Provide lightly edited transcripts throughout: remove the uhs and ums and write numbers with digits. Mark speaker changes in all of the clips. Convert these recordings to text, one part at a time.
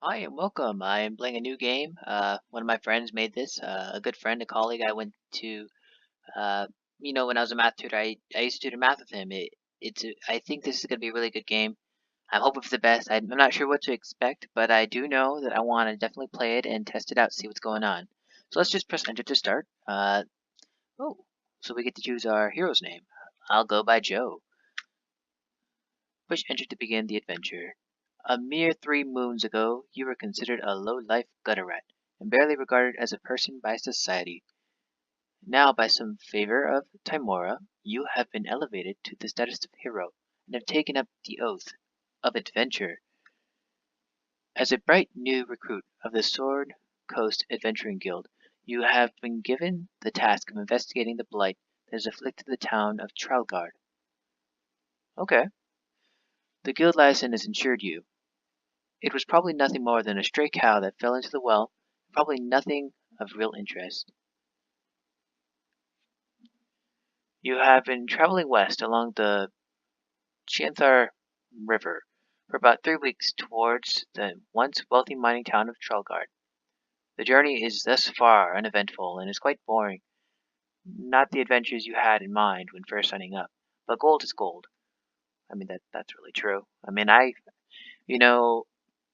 Speaker 1: Hi and welcome. I am playing a new game. One of my friends made this. A good friend, a colleague. I went to, uh, when I was a math tutor, I used to do math with him. I think this is going to be a really good game. I'm hoping for the best. I'm not sure what to expect, but I do know that I want to definitely play it and test it out, see what's going on. So let's just press enter to start. Oh, so we get to choose our hero's name. I'll go by Joe. Push enter to begin the adventure. A mere 3 moons ago, you were considered a low-life gutter rat, and barely regarded as a person by society. Now, by some favor of Timora, you have been elevated to the status of hero, and have taken up the oath of adventure. As a bright new recruit of the Sword Coast Adventuring Guild, you have been given the task of investigating the blight that has afflicted the town of Tralgaard. Okay. The guild license has insured you. It was probably nothing more than a stray cow that fell into the well, probably nothing of real interest. You have been traveling west along the Chianthar River for about 3 weeks towards the once wealthy mining town of Tralgaard. The journey is thus far uneventful and is quite boring. Not the adventures you had in mind when first signing up, but gold is gold. I mean that's really true. I mean you know,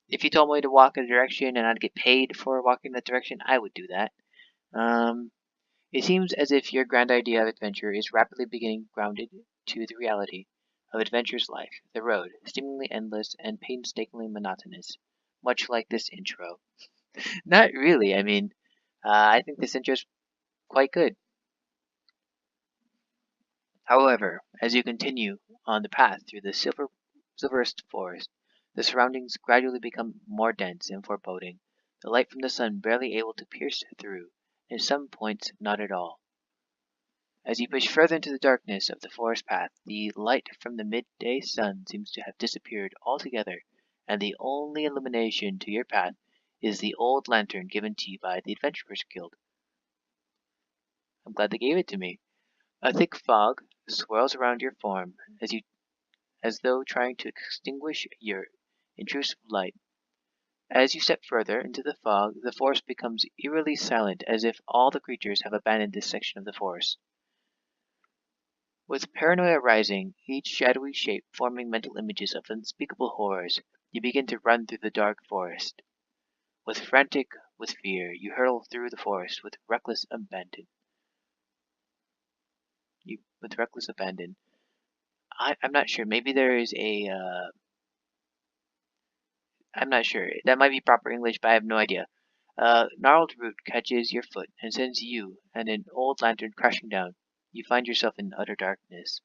Speaker 1: if you told me to walk in a direction and I'd get paid for walking that direction, I would do that. Um, It seems as if your grand idea of adventure is rapidly beginning grounded to the reality of adventure's life, the road, seemingly endless and painstakingly monotonous, much like this intro. Not really, I mean, I think this intro is quite good. However, as you continue on the path through the silverest forest, the surroundings gradually become more dense and foreboding, the light from the sun barely able to pierce through, and at some points not at all. As you push further into the darkness of the forest path, the light from the midday sun seems to have disappeared altogether, and the only illumination to your path is the old lantern given to you by the Adventurers Guild. I'm glad they gave it to me. A thick fog swirls around your form as though trying to extinguish your intrusive light. As you step further into the fog, the forest becomes eerily silent, as if all the creatures have abandoned this section of the forest. With paranoia rising, each shadowy shape forming mental images of unspeakable horrors, you begin to run through the dark forest. Frantic with fear, you hurtle through the forest with reckless abandon. I'm not sure. Maybe there is a. I'm not sure. That might be proper English, but I have no idea. A gnarled root catches your foot and sends you and an old lantern crashing down. You find yourself in utter darkness.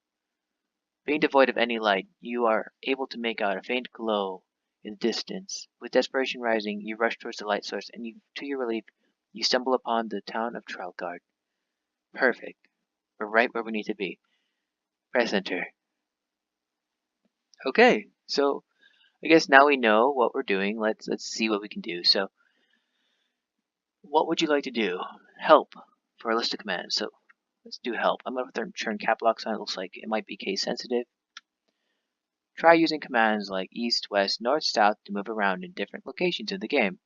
Speaker 1: Being devoid of any light, you are able to make out a faint glow in the distance. With desperation rising, you rush towards the light source, and to your relief, you stumble upon the town of Tralgaard. Perfect. We're right where we need to be. Press enter. Okay, so I guess now we know what we're doing. Let's see what we can do. So, what would you like to do? Help for a list of commands. So let's do help. I'm gonna turn cap locks on. It looks like it might be case sensitive. Try using commands like east, west, north, south to move around in different locations in the game.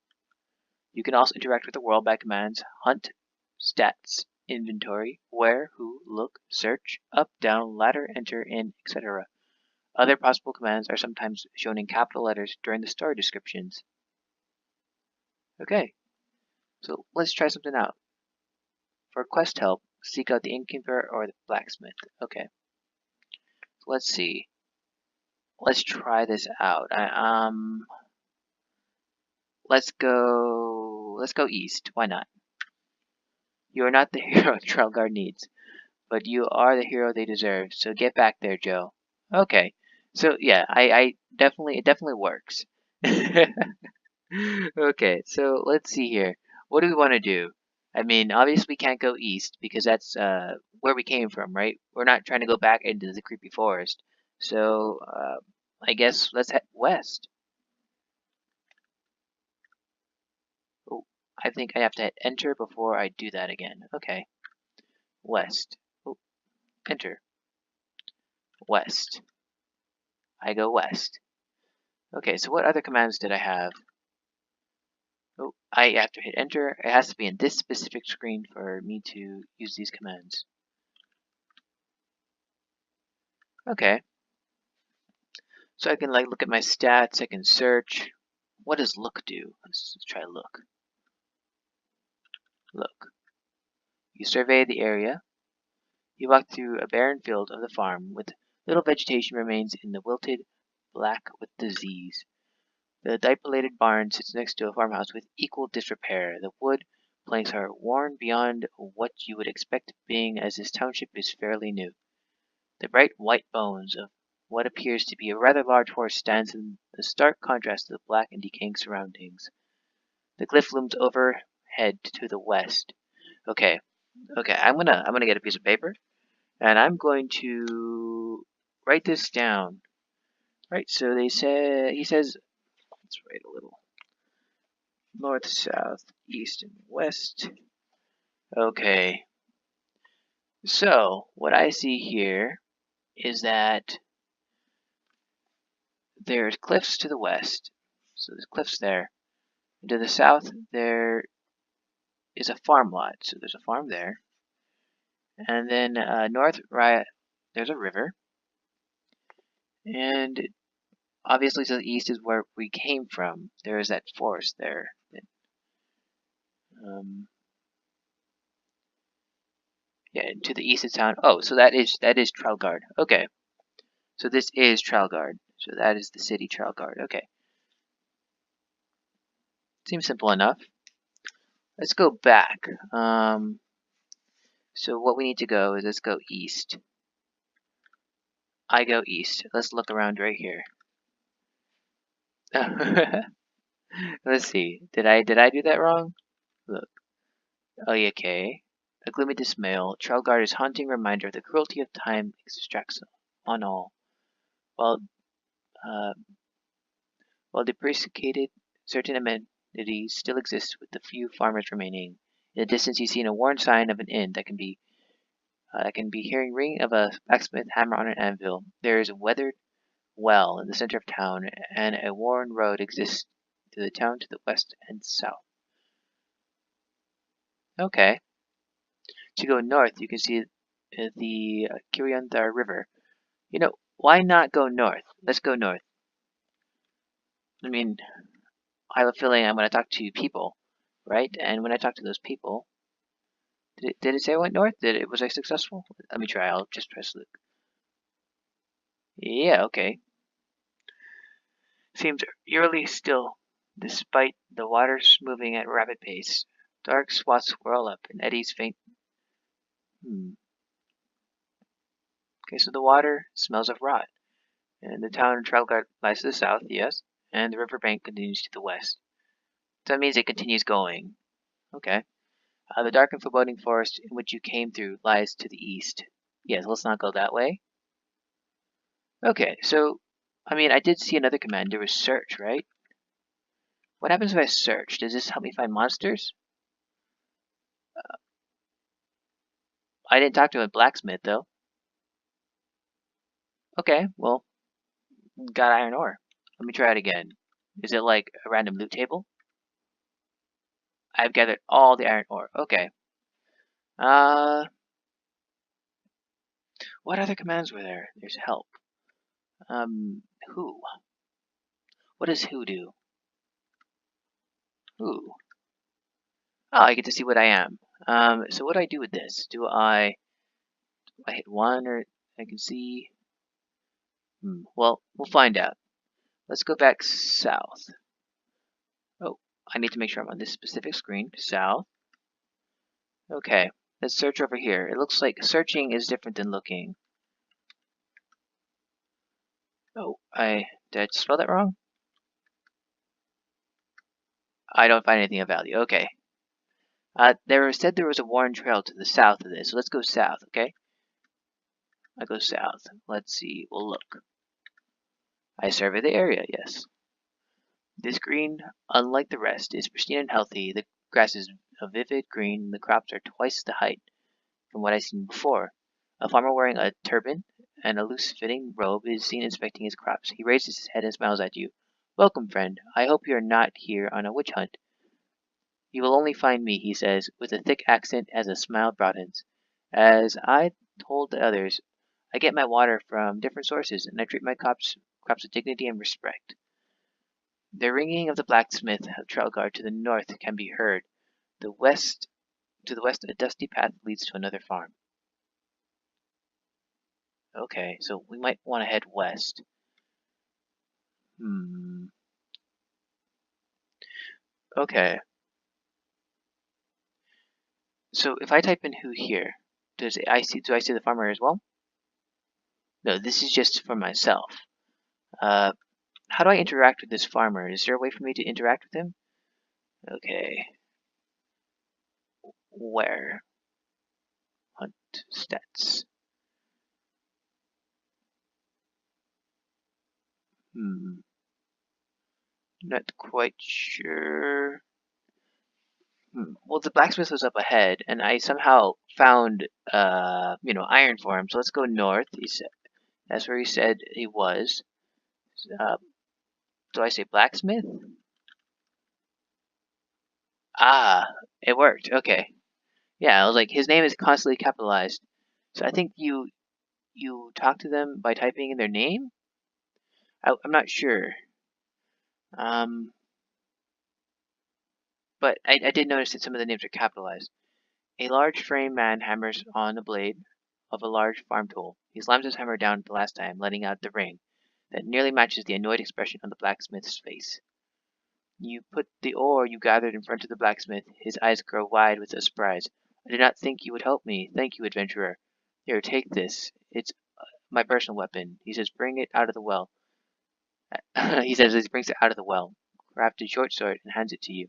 Speaker 1: You can also interact with the world by commands hunt, stats, inventory, where, who, look, search, up, down, ladder, enter, in, etc. Other possible commands are sometimes shown in capital letters during the story descriptions. Okay, so let's try something out. For quest help, seek out the innkeeper or the blacksmith. Okay, so let's see. Let's try this out. Let's go east. Why not? You are not the hero Tralgaard needs, but you are the hero they deserve. So get back there, Joe. Okay. So yeah, I definitely it definitely works. Okay, so let's see here. What do we want to do? I mean, obviously we can't go east because that's where we came from, right? We're not trying to go back into the creepy forest. So I guess let's head west. Oh, I think I have to hit enter before I do that again. Okay, west. Oh, enter. West. I go west. Okay, so what other commands did I have? I have to hit enter. It has to be in this specific screen for me to use these commands. Okay. So I can like look at my stats, I can search. What does look do? Let's try look. Look. You survey the area. You walk through a barren field of the farm with little vegetation remains in the wilted, black with disease. The dilapidated barn sits next to a farmhouse with equal disrepair. The wood planks are worn beyond what you would expect, being as this township is fairly new. The bright white bones of what appears to be a rather large horse stands in the stark contrast to the black and decaying surroundings. The cliff looms overhead to the west. Okay, I'm gonna get a piece of paper and I'm going to write this down. Right, so he says, let's write a little north, south, east, and west. Okay, so what I see here is that there's cliffs to the west. So there's cliffs there. And to the south, there is a farm lot. So there's a farm there. And then north, right, there's a river. And obviously to the east is where we came from. There is that forest there. Yeah, to the east of town. Oh, so that is Tralgaard. Okay. So this is Tralgaard. So that is the city Tralgaard. Okay. Seems simple enough. Let's go back. So what we need to go is let's go east. I go east. Let's look around right here. Let's see. Did I do that wrong? Look. Oh, yeah, okay. A gloomy dismal. Tralgaard is haunting reminder of the cruelty of time extracts on all. While depreciated, certain amenities still exist with the few farmers remaining. In the distance, you see a worn sign of an inn that can be hearing ringing of a blacksmith hammer on an anvil. There is a weathered well in the center of town, and a worn road exists to the town to the west and south. Okay. To go north, you can see the Kiryandhar River. You know, why not go north? Let's go north. I mean, I have a feeling I'm going to talk to people, right? And when I talk to those people, did it say I went north? Was I successful? Let me try. I'll just press look. Yeah, okay. Seems eerily still, despite the waters moving at rapid pace. Dark spots swirl up, and eddies faint. Okay, so the water smells of rot. And the town of Tralgaard lies to the south, yes, and the riverbank continues to the west. So that means it continues going. Okay. The dark and foreboding forest in which you came through lies to the east. Yes, let's not go that way. Okay, so, I mean, I did see another command. There was search, right? What happens if I search? Does this help me find monsters? I didn't talk to a blacksmith, though. Okay, well, got iron ore. Let me try it again. Is it like a random loot table? I've gathered all the iron ore. Okay. What other commands were there? There's help. Who? What does who do? Who? Oh, I get to see what I am. So what do I do with this? Do I hit one or I can see? Well, we'll find out. Let's go back south. Oh, I need to make sure I'm on this specific screen. South. Okay, let's search over here. It looks like searching is different than looking. Oh, did I spell that wrong? I don't find anything of value. Okay. There said there was a worn trail to the south of this, so let's go south, okay? I go south. Let's see. We'll look. I survey the area, yes. This green, unlike the rest, is pristine and healthy. The grass is a vivid green, and the crops are twice the height from what I've seen before. A farmer wearing a turban and a loose-fitting robe is seen inspecting his crops. He raises his head and smiles at you. Welcome, friend. I hope you are not here on a witch hunt. You will only find me, he says, with a thick accent as a smile broadens. As I told the others, I get my water from different sources, and I treat my crops with dignity and respect. The ringing of the blacksmith of Tralgaard to the north can be heard. To the west, a dusty path leads to another farm. Okay, so we might want to head west. Okay. So if I type in who here, do I see the farmer as well? No, this is just for myself. How do I interact with this farmer? Is there a way for me to interact with him? Okay. Where? Hunt stats. Not quite sure. Well, the blacksmith was up ahead, and I somehow found, iron for him. So let's go north. He said that's where he said he was. Do I say blacksmith? Ah, it worked. Okay. Yeah, I was like, his name is constantly capitalized. So I think you talk to them by typing in their name. I'm not sure. But I did notice that some of the names are capitalized. A large frame man hammers on the blade of a large farm tool. He slams his hammer down the last time, letting out the ring that nearly matches the annoyed expression on the blacksmith's face. You put the ore you gathered in front of the blacksmith. His eyes grow wide with surprise. I did not think you would help me. Thank you, adventurer. Here, take this. It's my personal weapon. He says, bring it out of the well. He says, as he brings it out of the well, crafted short sword, and hands it to you.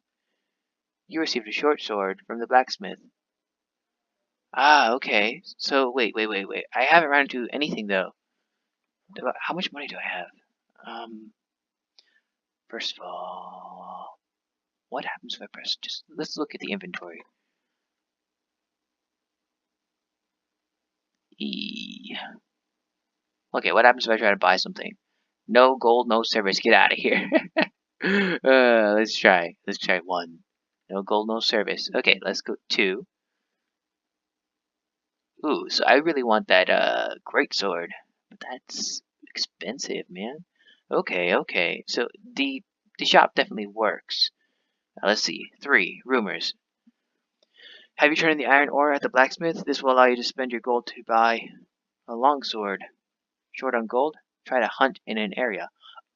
Speaker 1: You received a short sword from the blacksmith. Ah, okay. So, wait. I haven't run into anything, though. How much money do I have? First of all, what happens if I press? Let's look at the inventory. E. Okay, what happens if I try to buy something? No gold, no service. Get out of here. Let's try. Let's try 1. No gold, no service. Okay, let's go 2. Ooh, so I really want that great sword, but that's expensive, man. Okay. So the shop definitely works. Let's see. 3 rumors. Have you turned in the iron ore at the blacksmith? This will allow you to spend your gold to buy a longsword. Short on gold? Try to hunt in an area.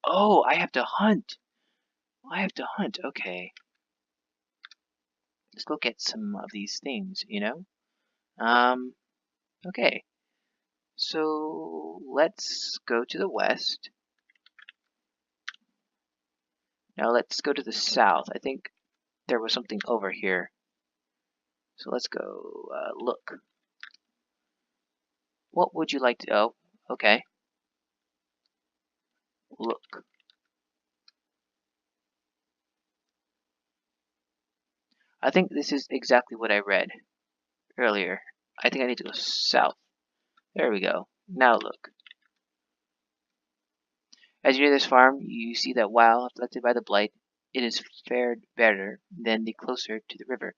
Speaker 1: Oh, I have to hunt. Okay. Let's go get some of these things, Okay. So let's go to the west. Now let's go to the south. I think there was something over here. So let's go look. What would you like to... Oh, okay. Look. I think this is exactly what I read earlier. I think I need to go south. There we go. Now look. As you near this farm, you see that while afflicted by the blight, it has fared better than the closer to the river.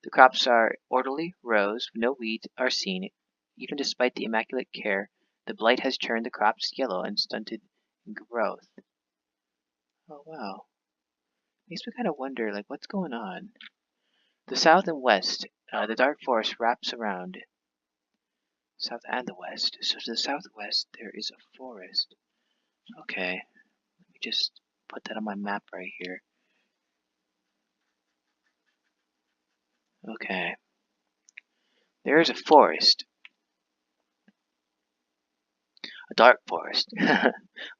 Speaker 1: The crops are orderly rows, no weeds are seen. Even despite the immaculate care, the blight has turned the crops yellow and stunted in growth. Oh wow. Makes me kind of wonder, like, what's going on? The south and west, the dark forest wraps around. South and the west. So to the southwest, there is a forest. Okay, let me just put that on my map right here. Okay. There is a forest. A dark forest.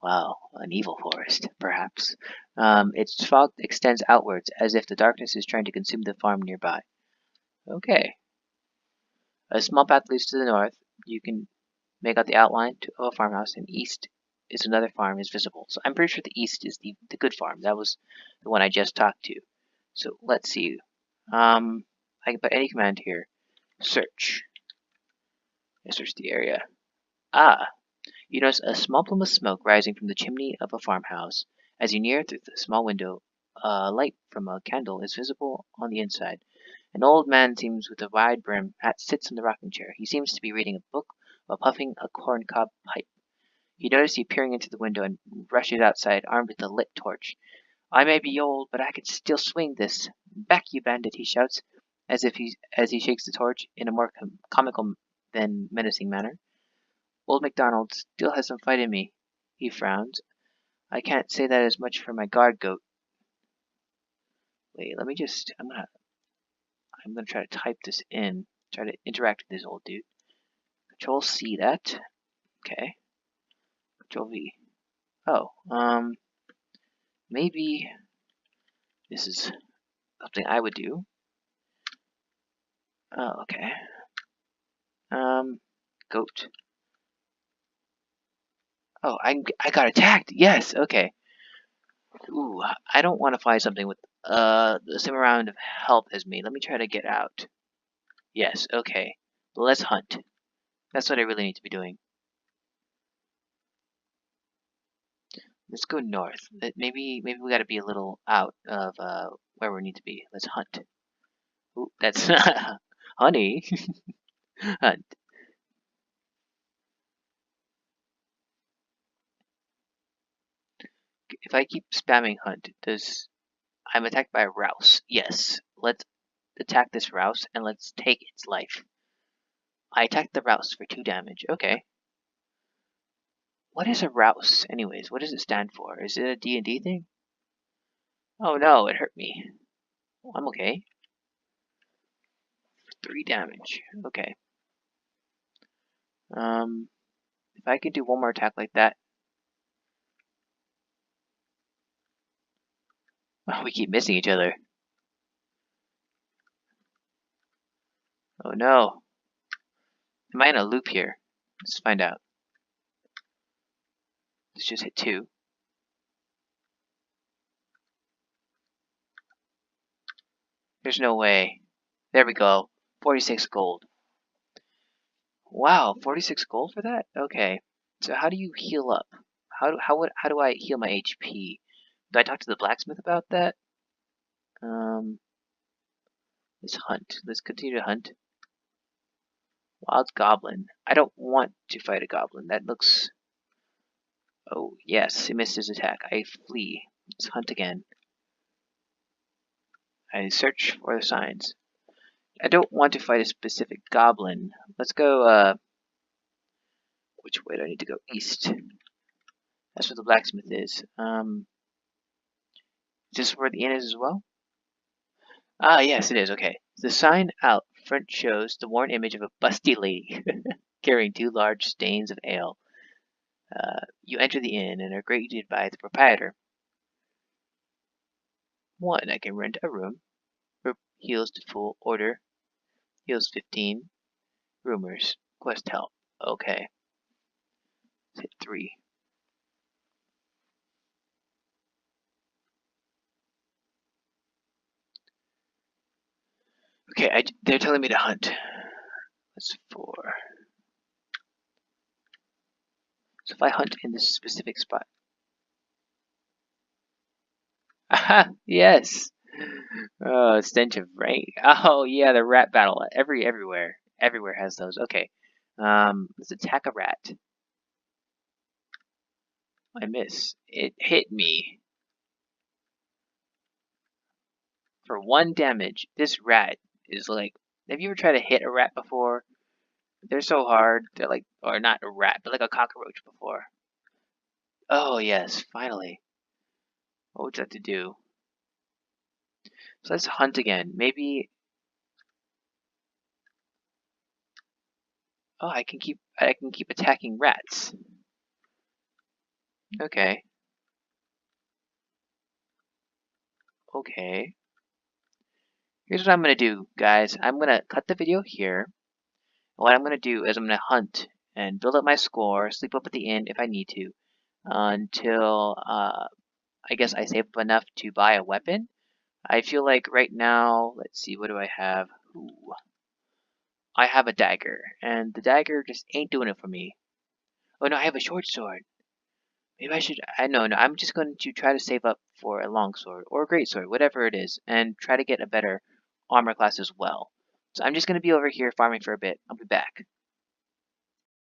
Speaker 1: Wow, an evil forest, perhaps. Its fog extends outwards, as if the darkness is trying to consume the farm nearby. Okay. A small path leads to the north. You can make out the outline of a farmhouse, and east is another farm is visible. So I'm pretty sure the east is the good farm. That was the one I just talked to. So let's see. I can put any command here. Search. I search the area. Ah, you notice a small plume of smoke rising from the chimney of a farmhouse. As you near through the small window, light from a candle is visible on the inside. An old man seems with a wide brim hat sits in the rocking chair. He seems to be reading a book while puffing a corncob pipe. He noticed you peering into the window and rushes outside, armed with a lit torch. I may be old, but I can still swing this. Back, you bandit! He shouts, as he shakes the torch in a more comical than menacing manner. Old MacDonald still has some fight in me. He frowns. I can't say that as much for my guard goat. Wait, let me just. I'm gonna try to type this in. Try to interact with this old dude. Control C that. Okay. Control V. Oh, maybe this is something I would do. Oh, okay. Goat. Oh, I got attacked. Yes. Okay. Ooh, I don't want to find something with the same amount of health as me. Let me try to get out. Yes. Okay. Let's hunt. That's what I really need to be doing. Let's go north. Maybe we got to be a little out of where we need to be. Let's hunt. Ooh, that's honey. Hunt. If I keep spamming hunt, does I'm attacked by a rouse? Yes. Let's attack this rouse and let's take its life. I attacked the rouse for 2 damage. Okay. What is a rouse, anyways? What does it stand for? Is it a D&D thing? Oh no, it hurt me. Well, I'm okay. 3 damage. Okay. If I could do one more attack like that. Oh, we keep missing each other. Oh no. Am I in a loop here? Let's find out. Let's just hit 2. There's no way. There we go. 46 gold. Wow, 46 gold for that? Okay. So how do you heal up? How do I heal my HP? Do I talk to the blacksmith about that? Let's hunt. Let's continue to hunt. Wild goblin. I don't want to fight a goblin. That looks... Oh, yes, he missed his attack. I flee. Let's hunt again. I search for the signs. I don't want to fight a specific goblin. Let's go, which way do I need to go? East. That's where the blacksmith is. Is this where the inn is as well? Ah, yes, it is. Okay. The sign out front shows the worn image of a busty lady carrying 2 large stains of ale. You enter the inn and are greeted by the proprietor. 1. I can rent a room. Group heals to full. Order. Heals 15. Rumors. Quest help. Okay. Let's hit 3. Okay, they're telling me to hunt. That's 4. So if I hunt in this specific spot. Aha! Yes! Oh, stench of rain. Oh, yeah, the rat battle. Everywhere. Everywhere has those. Okay. Let's attack a rat. I miss. It hit me. For 1 damage. This rat is like... Have you ever tried to hit a rat before? They're so hard. They're like... Or not a rat, but like a cockroach before. Oh, yes. Finally. What would you have to do? So let's hunt again. Maybe... Oh, I can keep attacking rats. Okay. Okay. Here's what I'm gonna do, guys. I'm gonna cut the video here. What I'm gonna do is I'm gonna hunt and build up my score, sleep up at the inn if I need to, until I guess I save up enough to buy a weapon. I feel like right now, let's see, what do I have? Ooh. I have a dagger, and the dagger just ain't doing it for me. Oh no, I have a short sword. Maybe I should. I know. No, I'm just going to try to save up for a long sword or a great sword, whatever it is, and try to get a better armor class as well. So I'm just going to be over here farming for a bit. I'll be back.